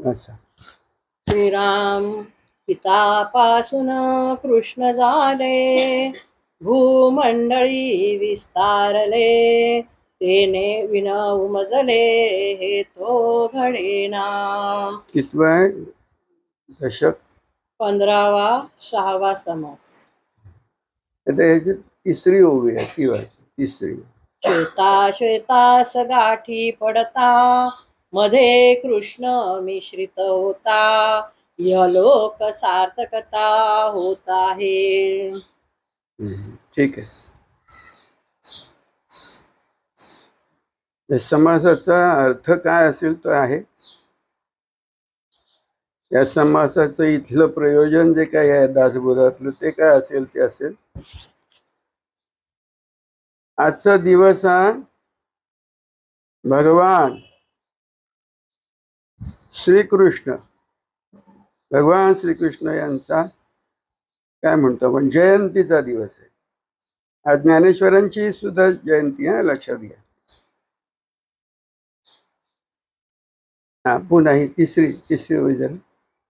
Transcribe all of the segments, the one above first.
अच्छा. श्रीराम पितापासून कृष्ण झाले, भूमंडळी विस्तारले, तेने विन उमजले हे तो घडेना. कितवा आहे दशक? 15वा 6वा समास. आता ह्याची तिसरी ओवी आहे, ती वाची तिसरी. श्वेता श्वेतास गाठी पडता, मध्ये कृष्ण मिश्रित होता, यलोक सार्थकता होत आहे. ठीक आहे. या समासाचा अर्थ काय असेल तो आहे. या समासाचं इथलं प्रयोजन जे काही आहे दासबोधातलं ते काय असेल ते असेल. आजचा दिवस हा भगवान श्रीकृष्ण, भगवान श्रीकृष्ण यांचा काय म्हणतो आपण जयंतीचा दिवस आहे. आज ज्ञानेश्वरांची सुद्धा जयंती आहे, लक्षात घ्या. हा पुन्हा ही तिसरी होई जरा.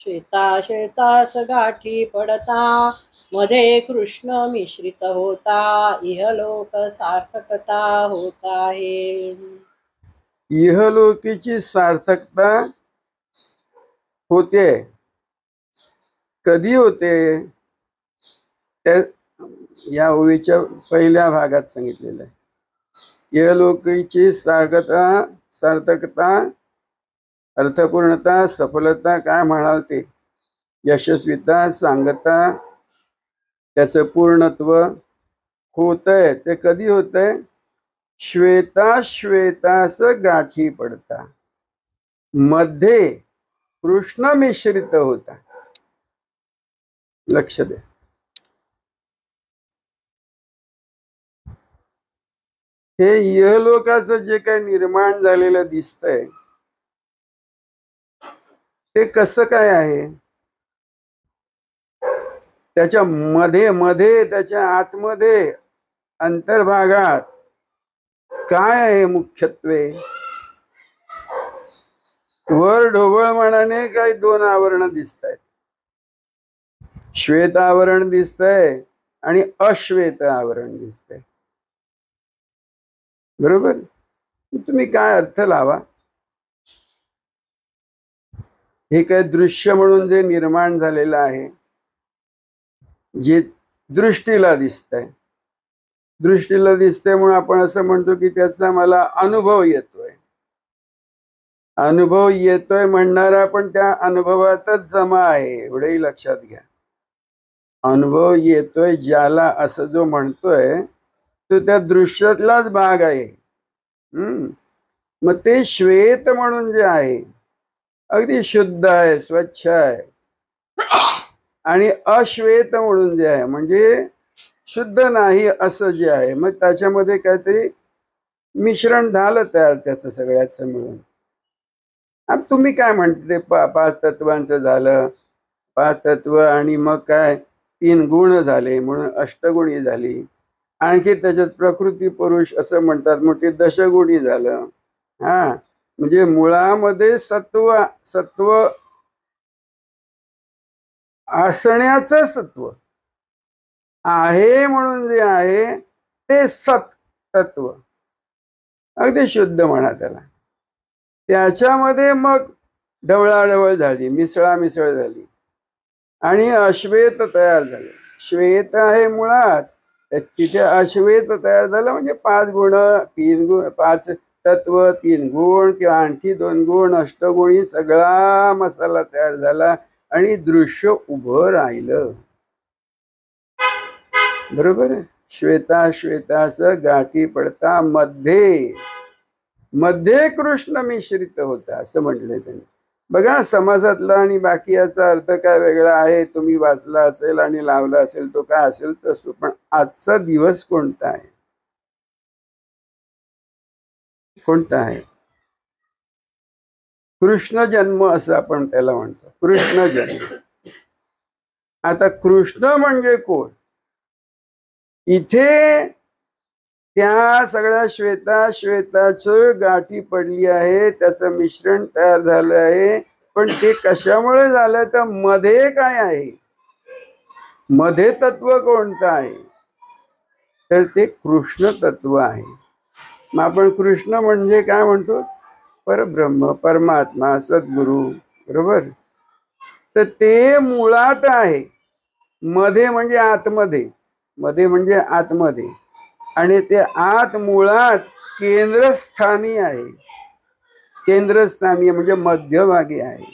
श्वेता श्वेतास गाठी पडता, मध्ये कृष्ण मिश्रित होता, इहलोक सार्थकता होत आहे. इहलोकीची सार्थकता होते. कधी होते? त्या या ओवीच्या पहिल्या भागात सांगितलेलं आहे. इहलोकीची सार्थकता, अर्थपूर्णता, सफलता काय म्हणाल ते, यशस्वीता, सांगता, त्याचं पूर्णत्व होतंय. ते कधी होतंय? श्वेता श्वेतास गाठी पडता, मध्ये कृष्ण मिश्रित होता. लक्ष द्या. हे इहलोकाचं जे काही निर्माण झालेलं दिसतंय ते कसं काय आहे? त्याच्या मध्ये त्याच्या आतमध्ये अंतर्भागात काय आहे? मुख्यत्वे वर ढोबळमानाने काही दोन आवरण दिसत आहेत. श्वेत आवरण दिसतंय आणि अश्वेत आवरण दिसतंय. बरोबर? तुम्ही काय अर्थ लावा. हे काय दृश्य म्हणून जे निर्माण झालेलं आहे, जे दृष्टीला दिसतंय म्हणून आपण असं म्हणतो की त्याचा मला अनुभव येतोय. अनुभव येतोय म्हणणारा पण त्या अनुभवातच जमा आहे, एवढंही लक्षात घ्या. अनुभव येतोय ज्याला असं जो म्हणतोय तो त्या दृश्यातलाच भाग आहे. मग ते श्वेत म्हणून जे आहे अगदी शुद्ध आहे, स्वच्छ आहे. आणि अश्वेत म्हणून जे आहे म्हणजे शुद्ध नाही असं जे आहे, मग त्याच्यामध्ये काहीतरी मिश्रण झालं तयार त्याचं सगळ्याचं मिळून. तुम्ही काय म्हणते ते पाच तत्वांचं झालं, 5 तत्व आणि मग काय 3 गुण झाले म्हणून अष्टगुणी झाली. आणखी त्याच्यात प्रकृती पुरुष असं म्हणतात, मग ते दशगुणी झालं. म्हणजे मुळामध्ये सत्व असण्याचं सत्व आहे म्हणून जे आहे ते सत तत्व, अगदी शुद्ध म्हणा त्याला. त्याच्यामध्ये मग ढवळाढवळ झाली, मिसळामिसळ झाली आणि अश्वेत तयार झाले. श्वेत आहे मुळात, तिथे अश्वेत तयार झालं म्हणजे 5 गुण, 3 गुण, 5 तत्व, 3 गुण किंवा आणखी 2 गुण, अष्टगुणी सगळा मसाला तयार झाला आणि दृश्य उभं राहिलं. बरोबर आहे? श्वेता श्वेतास गाठी पडता, मध्ये कृष्ण मिश्रित होता असं म्हटलंय त्यांनी. बघा समाजातला आणि बाकी याचा अर्थ काय वेगळा आहे. तुम्ही वाचला असेल आणि लावला असेल तो काय असेल तसं, पण आजचा दिवस कोणता आहे? कोणता आहे? कृष्ण जन्म असं आपण त्याला म्हणतो, कृष्ण जन्म. आता कृष्ण म्हणजे कोण? इथे त्या सगळ्या श्वेताच गाठी पडली आहे, त्याचं मिश्रण तयार झालं आहे पण ते कशामुळे झालं तर मध्ये काय आहे, मध्ये तत्व कोणतं आहे, तर ते कृष्ण तत्व आहे. मग आपण कृष्ण म्हणजे काय म्हणतो, परब्रह्म, परमात्मा, सद्गुरु, बरोबर. तर ते मुळात आहे, मध्ये म्हणजे आतमध्ये, मध्ये म्हणजे आतमध्ये, आणि ते आत मुळात केंद्रस्थानी आहे. केंद्रस्थानी म्हणजे मध्यभागी आहे,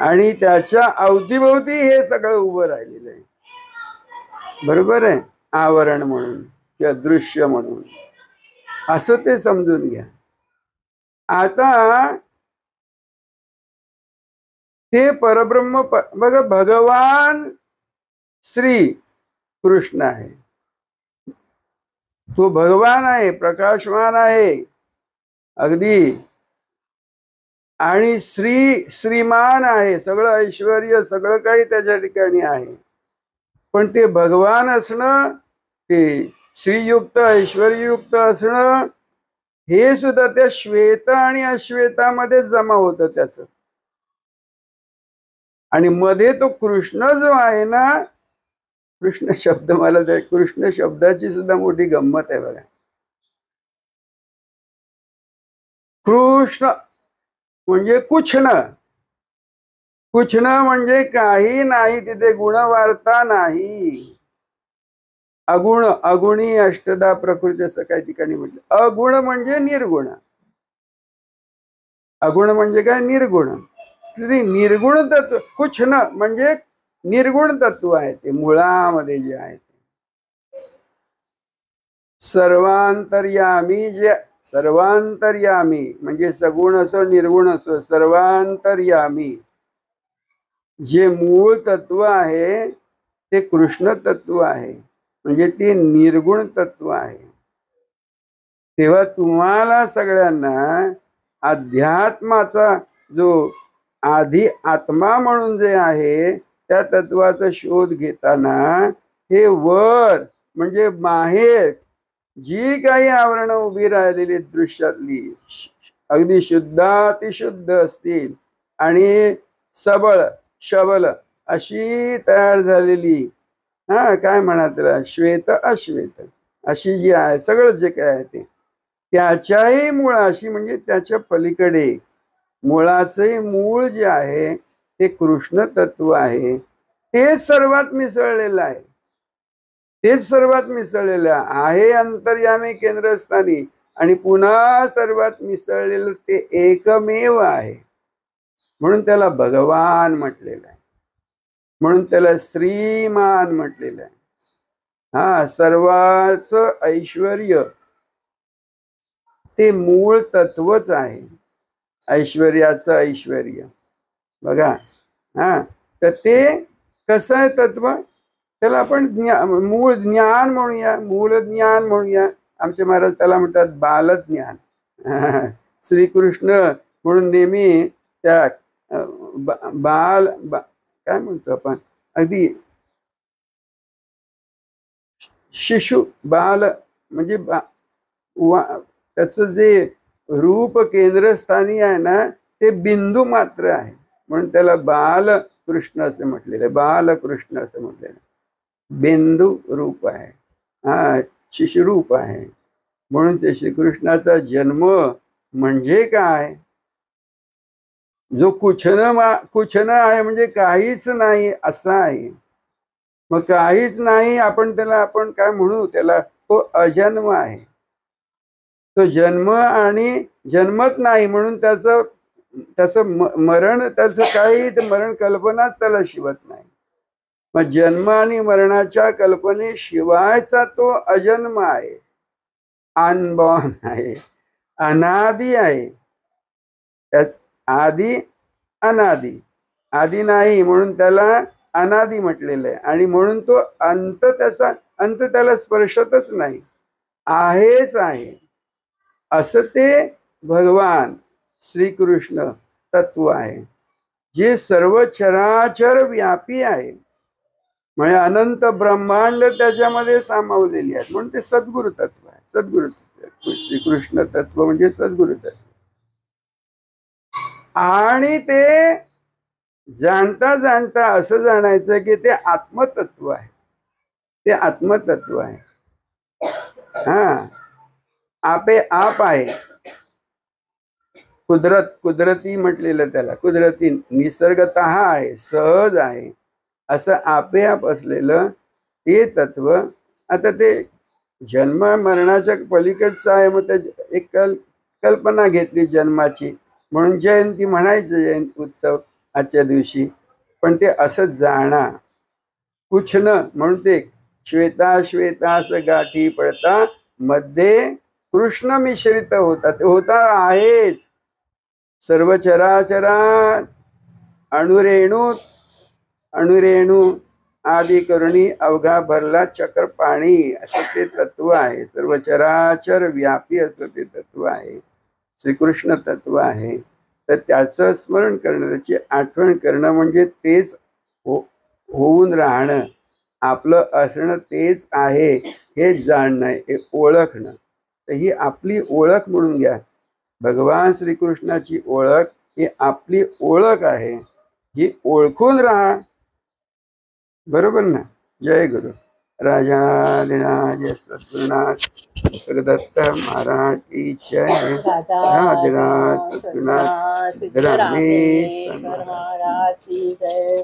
आणि त्याच्या अवतीभोवती हे सगळं उभं राहिलेलं आहे, बरोबर आहे. आवरण म्हणून किंवा दृश्य म्हणून असं ते समजून घ्या. आता ते परब्रह्म बघा, भगवान श्री कृष्ण आहे, तो भगवान आहे, प्रकाशमान आहे अगदी, आणि श्रीमान आहे, सगळं ऐश्वर्य सगळं काही त्याच्या ठिकाणी आहे. पण ते भगवान असणं, ते श्रीयुक्त ऐश्वर्ययुक्त असणं, हे सुद्धा त्या श्वेत आणि अश्वेतामध्ये जमा होतं त्याच. आणि मध्ये तो कृष्ण जो आहे ना, कृष्ण शब्द, मला त्या कृष्ण शब्दाची सुद्धा मोठी गंमत आहे बघा. कृष्ण म्हणजे कुछन, कुछन म्हणजे काही नाही, तिथे गुणवार्ता नाही. अगुण, अगुणी अष्टदा प्रकृती असं काही ठिकाणी म्हटलं. अगुण म्हणजे निर्गुण, अगुण म्हणजे काय, निर्गुण. निर्गुण तत्व कुछन म्हणजे निर्गुण तत्व आहे, ते मुळामध्ये जे आहे. सर्वांतर्यामी, जे सर्वांतर्यामी म्हणजे सगुण असो निर्गुण असो, सर्वांतर्यामी जे मूळ तत्व आहे ते कृष्ण तत्व आहे, म्हणजे ते निर्गुण तत्व आहे. तेव्हा तुम्हाला सगळ्यांना अध्यात्माचा जो आधी आत्मा म्हणून जे आहे त्या तत्वाचा शोध घेताना हे वर म्हणजे बाहेर जी काही आवरण उभी राहिलेली दृश्यातली अगदी शुद्धातिशुद्ध असतील आणि सबळ शबल अशी तयार झालेली, काय म्हणा त्याला, श्वेत अश्वेत अशी जी आहे, सगळं जे काय आहे ते त्याच्याही मुळाशी म्हणजे त्याच्या पलीकडे मुळाचे मूळ जे आहे ते कृष्ण तत्व आहे. तेच सर्वात मिसळलेलं आहे, तेच सर्वात मिसळलेलं आहे अंतर्यामी केंद्रस्थानी, आणि पुन्हा सर्वात मिसळलेलं ते एकमेव आहे. म्हणून त्याला भगवान म्हटलेलं आहे, म्हणून त्याला श्रीमान म्हटलेलं आहे. सर्वाच ऐश्वर्य ते मूळ तत्वच आहे, ऐश्वर्याचं ऐश्वर्य बघा. तर ते कसं आहे तत्व, त्याला आपण मूळ ज्ञान म्हणूया, मूळ ज्ञान म्हणूया. आमचे महाराज त्याला म्हणतात बालज्ञान. श्रीकृष्ण म्हणून नेहमी त्या काय म्हणतो आपण, अगदी शिशु बाल म्हणजे त्याचं जे रूप केंद्रस्थानी आहे ना ते बिंदू मात्र आहे, म्हणून त्याला बालकृष्ण असे म्हटलेलं, बालकृष्ण असं म्हटलेलं. बिंदू रूप आहे, शिशुरूप आहे. म्हणून ते श्रीकृष्णाचा जन्म म्हणजे काय, जो कुछन आहे म्हणजे काहीच नाही असं आहे. मग काहीच नाही आपण त्याला आपण काय म्हणू, त्याला तो अजन्म आहे. तो जन्म आणि जन्मत नाही म्हणून त्याचं मरण, त्याचं काही मरण कल्पनाच त्याला शिवत नाही. मग जन्म आणि मरणाच्या कल्पनेशिवायचा तो अजन्म आहे, अनबॉर्न आहे, अनादी आहे. त्याच आदी अनादी, आदी नाही म्हणून त्याला अनादी म्हटलेलं आहे, आणि म्हणून तो अंत, त्याचा अंत त्याला स्पर्शतच नाही, आहेच आहे. असं ते भगवान श्रीकृष्ण तत्व आहे, जे सर्व चराचर व्यापी आहे, म्हणजे अनंत ब्रह्मांड त्याच्यामध्ये सामावलेली आहेत. म्हणून ते सद्गुरु तत्व आहे. सद्गुरु तत्व, श्रीकृष्ण तत्व म्हणजे सद्गुरु तत्व. आणि ते जाणता जाणता असं जाणायचं की ते आत्मतत्व आहे, ते आत्मतत्व आहे. हा, आपे आप आहे. कुदरती म्हटलेलं त्याला, कुदरती निसर्गत आहे, सहज आहे, असं आपेआप असलेलं ते तत्व. आता ते जन्म मरणाच्या पलीकडचं आहे. मग त्या एक कल्पना घेतली जन्माची, म्हणून जयंती म्हणायचं, जयंती उत्सव आजच्या दिवशी. पण ते असं जाणा कुछ न, म्हणून ते श्वेता श्वेतास गाठी पडता मध्ये कृष्ण मिश्रित होता. ते होता आहेच सर्व चराचरात, अणुरेणू अणुरेणू आदी करुणी अवघा भरला चक्र पाणी, असं ते तत्व आहे. सर्व चराचर व्यापी असं ते तत्व आहे, श्रीकृष्ण तत्व आहे. तर त्याचं स्मरण करणं, त्याची आठवण करणं म्हणजे तेच होऊन राहणं, आपलं असणं तेच आहे हे जाणणं, हे ओळखणं. तर ही आपली ओळख म्हणून घ्या. भगवान श्रीकृष्णाची ओळख ही आपली ओळख आहे. ही ओळखून राहा. बरोबर ना? जय गुरु. राजाधिराज सद्गुरुनाथ जगदत्त महाराज की जय. राजाधिराज सद्गुरुनाथ सिद्धरामेश्वर महाराज की जय.